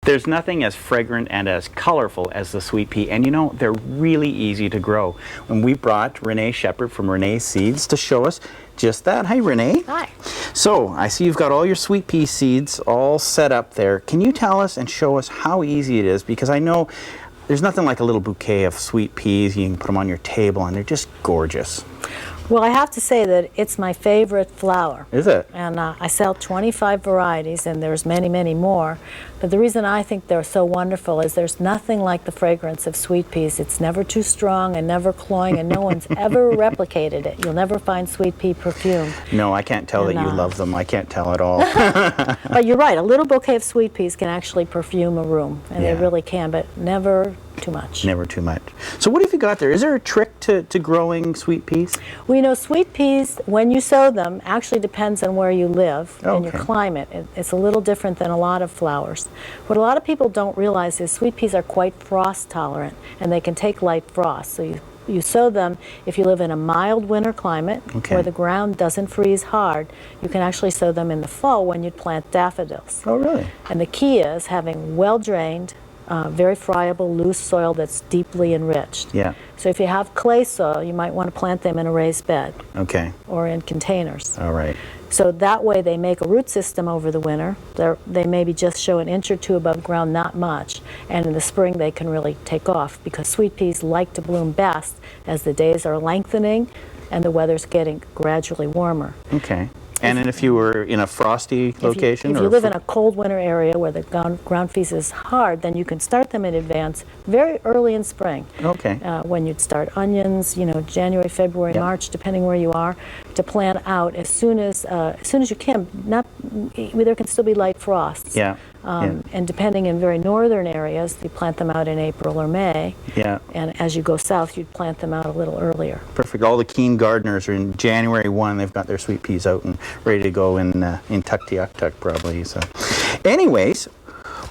There's nothing as fragrant and as colorful as the sweet pea, and you know, they're really easy to grow. And we brought Renee Sheperd from Renee Seeds to show us just that. Hi, Renee. Hi. So, I see you've got all your sweet pea seeds all set up there. Can you tell us and show us how easy it is? Because I know there's nothing like a little bouquet of sweet peas. You can put them on your table, and they're just gorgeous. Well, I have to say that it's my favorite flower. Is it? And I sell 25 varieties, and there's many, many more. But the reason I think they're so wonderful is there's nothing like the fragrance of sweet peas. It's never too strong and never cloying, and no one's ever replicated it. You'll never find sweet pea perfume. No, I can't tell that you love them. I can't tell at all. But you're right. A little bouquet of sweet peas can actually perfume a room, and they really can, but never too much. Never too much. So what have you got there? Is there a trick to growing sweet peas? Well, you know, sweet peas, when you sow them, actually depends on where you live and your climate. It's a little different than a lot of flowers. What a lot of people don't realize is sweet peas are quite frost tolerant, and they can take light frost. So you sow them if you live in a mild winter climate where the ground doesn't freeze hard. You can actually sow them in the fall when you'd plant daffodils. Oh, really? And the key is having well-drained, very friable, loose soil that's deeply enriched. Yeah. So if you have clay soil, you might want to plant them in a raised bed. Okay. Or in containers. All right. So that way they make a root system over the winter. They maybe just show an inch or two above ground, not much. And in the spring they can really take off, because sweet peas like to bloom best as the days are lengthening and the weather's getting gradually warmer. Okay. And if you were in a frosty location? If you live in a cold winter area where the ground freeze is hard, then you can start them in advance very early in spring. Okay. When you'd start onions, you know, January, February, March, depending where you are, to plant out as soon as you can. There can still be light frosts. Yeah. And depending in very northern areas, you plant them out in April or May. Yeah. And as you go south, you'd plant them out a little earlier. Perfect. All the keen gardeners are in January 1. They've got their sweet peas out and ready to go in Tuktoyaktuk probably. So, anyways,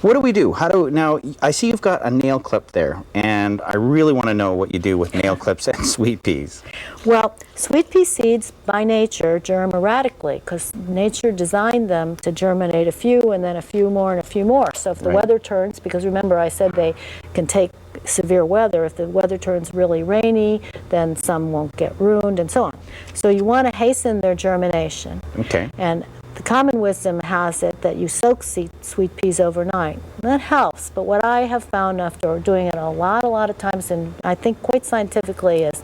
what do we do? Now, I see you've got a nail clip there, and I really want to know what you do with nail clips and sweet peas. Well, sweet pea seeds by nature germ erratically, because nature designed them to germinate a few and then a few more and a few more. So if the weather turns, because remember I said they can take severe weather, if the weather turns really rainy, then some won't get ruined and so on. So you want to hasten their germination. Okay. And the common wisdom has it that you soak sweet peas overnight. That helps, but what I have found after doing it a lot of times, and I think quite scientifically, is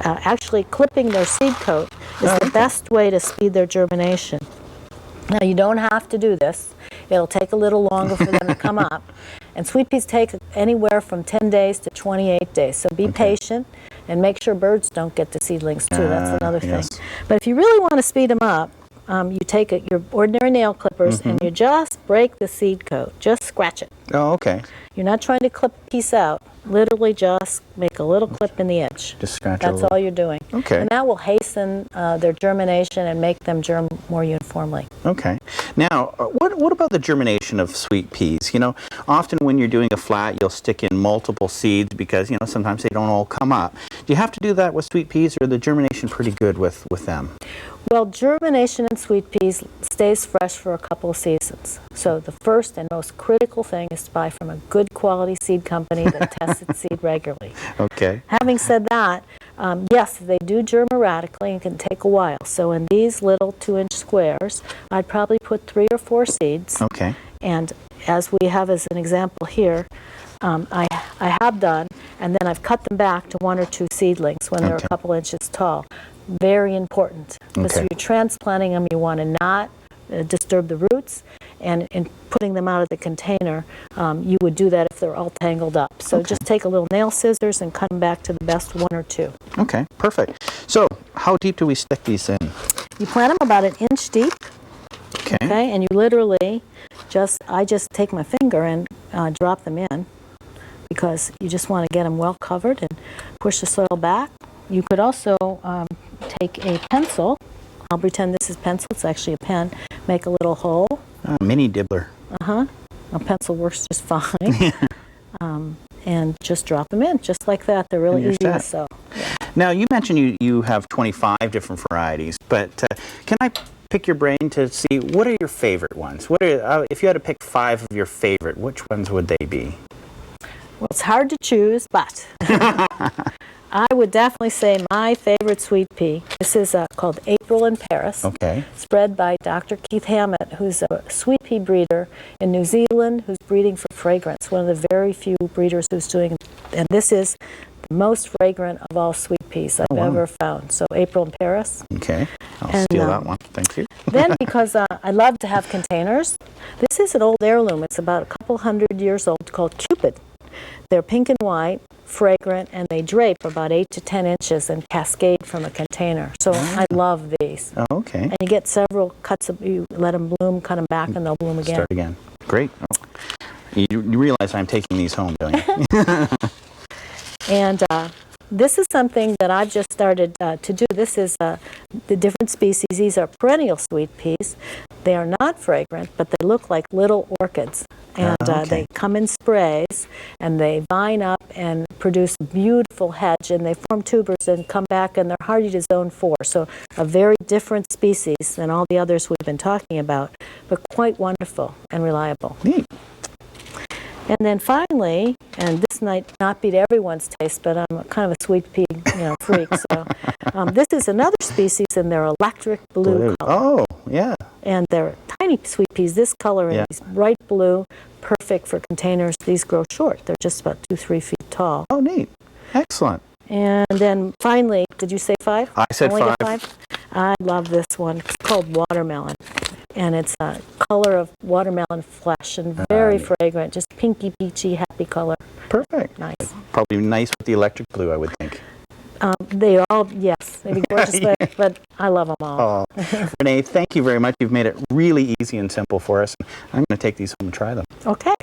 actually clipping their seed coat is the best way to speed their germination. Now, you don't have to do this. It'll take a little longer for them to come up. And sweet peas take anywhere from 10 days to 28 days, so be patient and make sure birds don't get the seedlings too. That's another thing. But if you really want to speed them up, you take your ordinary nail clippers and you just break the seed coat. Just scratch it. Oh, okay. You're not trying to clip a piece out. Literally just make a little clip in the edge. Just scratch it. That's all you're doing. Okay. And that will hasten their germination and make them germ more uniformly. Okay. Now, what about the germination of sweet peas? You know, often when you're doing a flat, you'll stick in multiple seeds because, you know, sometimes they don't all come up. Do you have to do that with sweet peas, or is the germination pretty good with them? Well, germination in sweet peas stays fresh for a couple of seasons. So the first and most critical thing is to buy from a good quality seed company that tests its seed regularly. Okay. Having said that, yes, they do germ erratically and can take a while. So in these little 2-inch squares, I'd probably put 3 or 4 seeds. Okay. And as we have as an example here, I have done, and then I've cut them back to 1 or 2 seedlings when they're a couple inches tall. Very important, because if you're transplanting them, you want to not disturb the roots, and in putting them out of the container, you would do that if they're all tangled up. So just take a little nail scissors and cut them back to the best 1 or 2. Okay, perfect. So how deep do we stick these in? You plant them about 1 inch deep. Okay. Okay, and you literally I just take my finger and drop them in, because you just want to get them well covered and push the soil back. You could also take a pencil. I'll pretend this is pencil. It's actually a pen. Make a little hole. Mini dibbler. A pencil works just fine. And just drop them in, just like that. They're really easy to sew. Yeah. Now, you mentioned you have 25 different varieties, but can I pick your brain to see what are your favorite ones. What are, if you had to pick 5 of your favorite, which ones would they be? Well, it's hard to choose, but I would definitely say my favorite sweet pea. This is called April in Paris. Okay. It's bred by Dr. Keith Hammett, who's a sweet pea breeder in New Zealand, who's breeding for fragrance. One of the very few breeders who's doing, and this is the most fragrant of all sweet peas I've ever found. So April in Paris. Okay. I'll steal that one. Thank you. Then, because I love to have containers, this is an old heirloom. It's about a couple hundred years old, called Cupid. They're pink and white, fragrant, and they drape about 8 to 10 inches and cascade from a container. So I love these. Oh, okay. And you get several cuts of, you let them bloom, cut them back, and they'll bloom again. Start again. Great. Oh. You realize I'm taking these home, don't you? And this is something that I've just started to do. This is the different species. These are perennial sweet peas. They are not fragrant, but they look like little orchids. And they come in sprays, and they vine up and produce a beautiful hedge, and they form tubers and come back, and they're hardy to zone 4. So a very different species than all the others we've been talking about, but quite wonderful and reliable. Neat. And then finally, and this might not be to everyone's taste, but I'm kind of a sweet pea freak, so this is another species, and they're electric blue color. Oh, yeah. And they're tiny sweet peas, this color, and these bright blue, perfect for containers. These grow short. They're just about 2-3 feet tall. Oh, neat. Excellent. And then finally, did you say 5? I said Only 5. get 5? I love this one. It's called watermelon. And it's a color of watermelon flesh and very fragrant, just pinky, peachy, happy color. Perfect. Nice. Probably nice with the electric blue, I would think. They all, yes, they'd be gorgeous, but I love them all. Oh. Renee, thank you very much. You've made it really easy and simple for us. I'm going to take these home and try them. Okay.